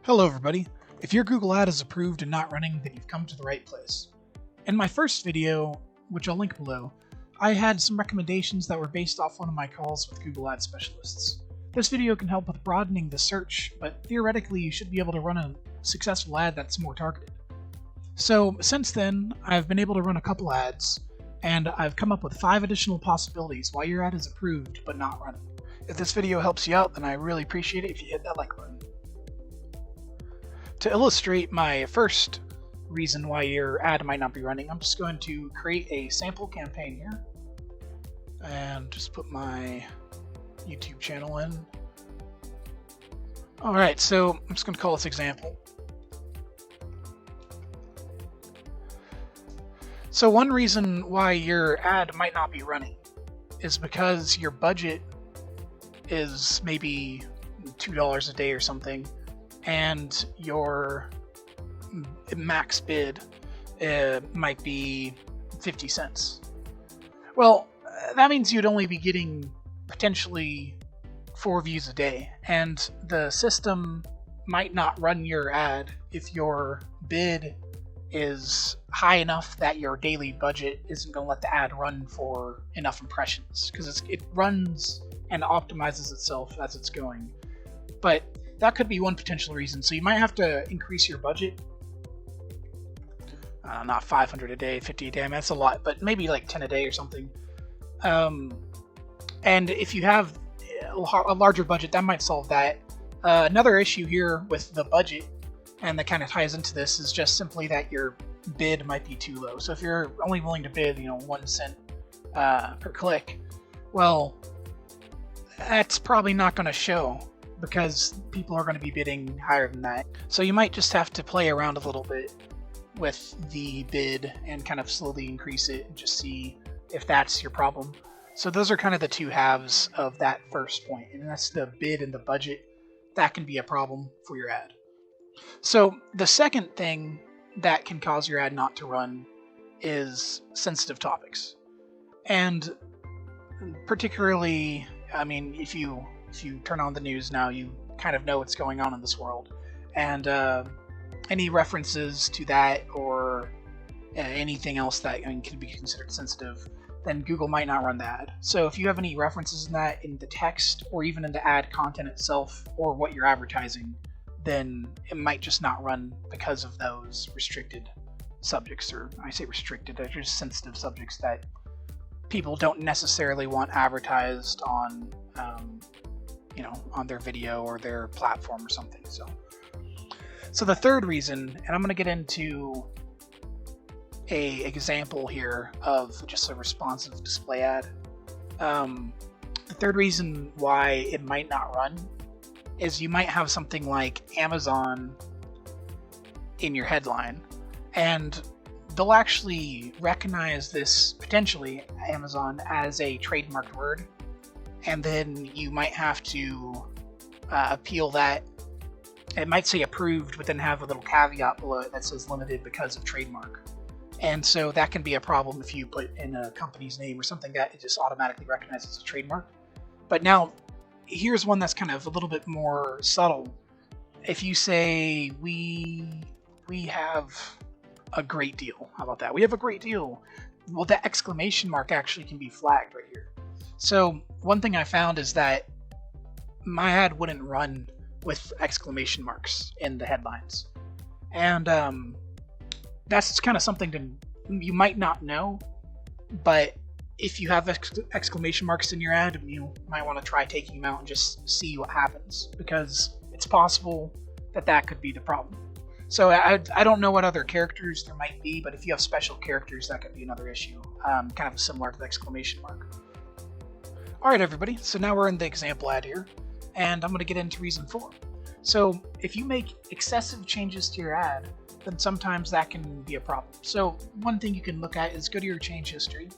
Hello everybody. If your Google ad is approved and not running, then you've come to the right place. In my first video, which I'll link below, I had some recommendations that were based off one of my calls with Google ad specialists. This video can help with broadening the search, but theoretically you should be able to run a successful ad that's more targeted. So since then, I've been able to run a couple ads, and I've come up with 5 additional possibilities why your ad is approved but not running. If this video helps you out, then I really appreciate it if you hit that like button. To illustrate my first reason why your ad might not be running, I'm just going to create a sample campaign here and just put my YouTube channel in. Alright, so I'm just going to call this example. So one reason why your ad might not be running is because your budget is maybe $2 a day or something, and your max bid might be 50 cents. Well, that means you'd only be getting potentially 4 views a day, and the system might not run your ad if your bid is high enough that your daily budget isn't going to let the ad run for enough impressions, because it runs and optimizes itself as it's going. But that could be one potential reason. So you might have to increase your budget. Not 500 a day, 50 a day. I mean, that's a lot, but maybe like 10 a day or something. And if you have a larger budget, that might solve that. Another issue here with the budget, and that kind of ties into this, is just simply that your bid might be too low. So if you're only willing to bid, 1 cent per click, well, that's probably not going to show, because people are going to be bidding higher than that. So you might just have to play around a little bit with the bid and kind of slowly increase it and just see if that's your problem. So those are kind of the two halves of that first point, and that's the bid and the budget. That can be a problem for your ad. So the second thing that can cause your ad not to run is sensitive topics. And particularly, I mean, if you turn on the news now, you kind of know what's going on in this world, and any references to that or anything else that can be considered sensitive, then Google might not run the ad. So if you have any references in that in the text or even in the ad content itself or what you're advertising, then it might just not run because of those restricted subjects. Or I say restricted, they're just sensitive subjects that people don't necessarily want advertised on on their video or their platform or something. So the third reason, and I'm going to get into a example here of just a responsive display ad. The third reason why it might not run is you might have something like Amazon in your headline, and they'll actually recognize this, potentially Amazon, as a trademarked word, and then you might have to appeal that. It might say approved, but then have a little caveat below it that says limited because of trademark. And so that can be a problem if you put in a company's name or something that it just automatically recognizes as a trademark. But now, here's one that's kind of a little bit more subtle. If you say, we have a great deal. How about that? We have a great deal. Well, that exclamation mark actually can be flagged right here. So one thing I found is that my ad wouldn't run with exclamation marks in the headlines. And that's kind of something you might not know, but if you have exclamation marks in your ad, you might want to try taking them out and just see what happens, because it's possible that could be the problem. So I don't know what other characters there might be, but if you have special characters, that could be another issue, kind of similar to the exclamation mark. Alright everybody, so now we're in the example ad here, and I'm going to get into reason 4. So if you make excessive changes to your ad, then sometimes that can be a problem. So one thing you can look at is go to your change history,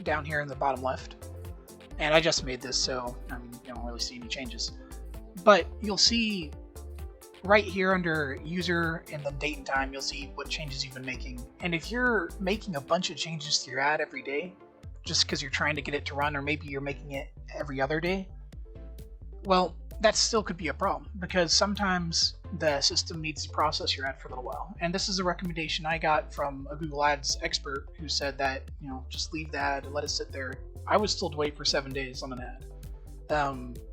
down here in the bottom left. And I just made this, so I mean, you don't really see any changes. But you'll see right here under user and then date and time, you'll see what changes you've been making. And if you're making a bunch of changes to your ad every day, just because you're trying to get it to run, or maybe you're making it every other day, well, that still could be a problem, because sometimes the system needs to process your ad for a little while. And this is a recommendation I got from a Google Ads expert who said that, just leave the ad and let it sit there. I was told to wait for 7 days on an ad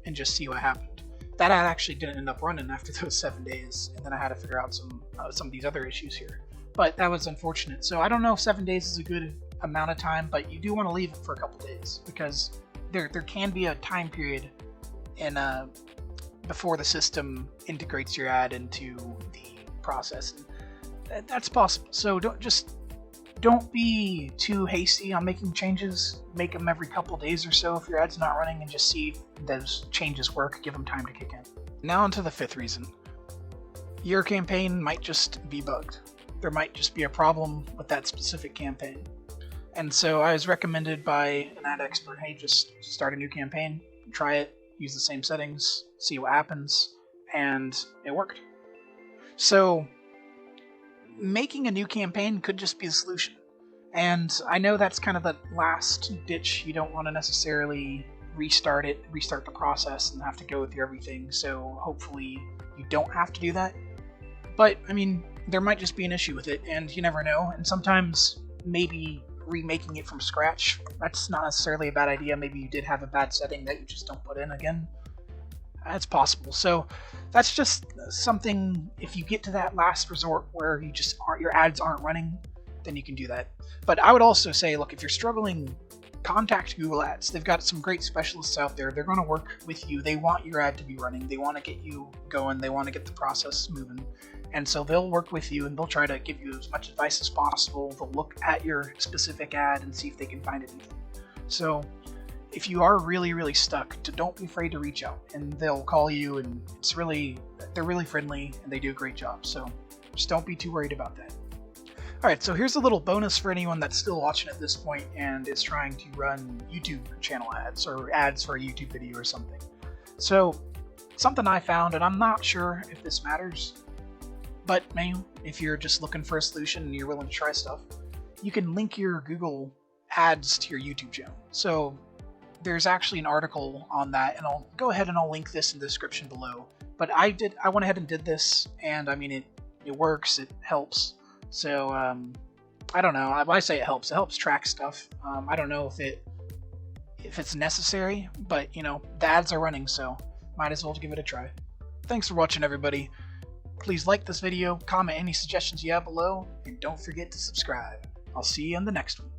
and just see what happened. That ad actually didn't end up running after those 7 days, and then I had to figure out some of these other issues here. But that was unfortunate. So I don't know if 7 days is a good amount of time, but you do want to leave it for a couple days, because there can be a time period before the system integrates your ad into the process, and that's possible. So don't be too hasty on making changes. Make them every couple days or so if your ad's not running, and just see if those changes work. Give them time to kick in. Now onto the fifth reason. Your campaign might just be bugged. There might just be a problem with that specific campaign. And so I was recommended by an ad expert, hey, just start a new campaign, try it, use the same settings, see what happens, and it worked. So making a new campaign could just be the solution. And I know that's kind of the last ditch. You don't want to necessarily restart the process and have to go through everything. So hopefully you don't have to do that. But I mean, there might just be an issue with it, and you never know. And sometimes maybe remaking it from scratch, that's not necessarily a bad idea. Maybe you did have a bad setting that you just don't put in again. That's possible. So that's just something, if you get to that last resort where your ads aren't running, then you can do that. But I would also say, look, if you're struggling, contact Google Ads. They've got some great specialists out there. They're going to work with you. They want your ad to be running. They want to get you going. They want to get the process moving. And so they'll work with you, and they'll try to give you as much advice as possible. They'll look at your specific ad and see if they can find anything. So if you are really, really stuck, don't be afraid to reach out, and they'll call you, and they're really friendly, and they do a great job. So just don't be too worried about that. Alright, so here's a little bonus for anyone that's still watching at this point and is trying to run YouTube channel ads or ads for a YouTube video or something. So something I found, and I'm not sure if this matters, but if you're just looking for a solution and you're willing to try stuff, you can link your Google ads to your YouTube channel. So there's actually an article on that, and I'll go ahead and I'll link this in the description below. But I went ahead and did this, and I mean, it works, it helps. So I don't know. I say it helps track stuff. I don't know if it's necessary, but the ads are running, so might as well give it a try. Thanks for watching, everybody. Please like this video, comment any suggestions you have below, and don't forget to subscribe. I'll see you in the next one.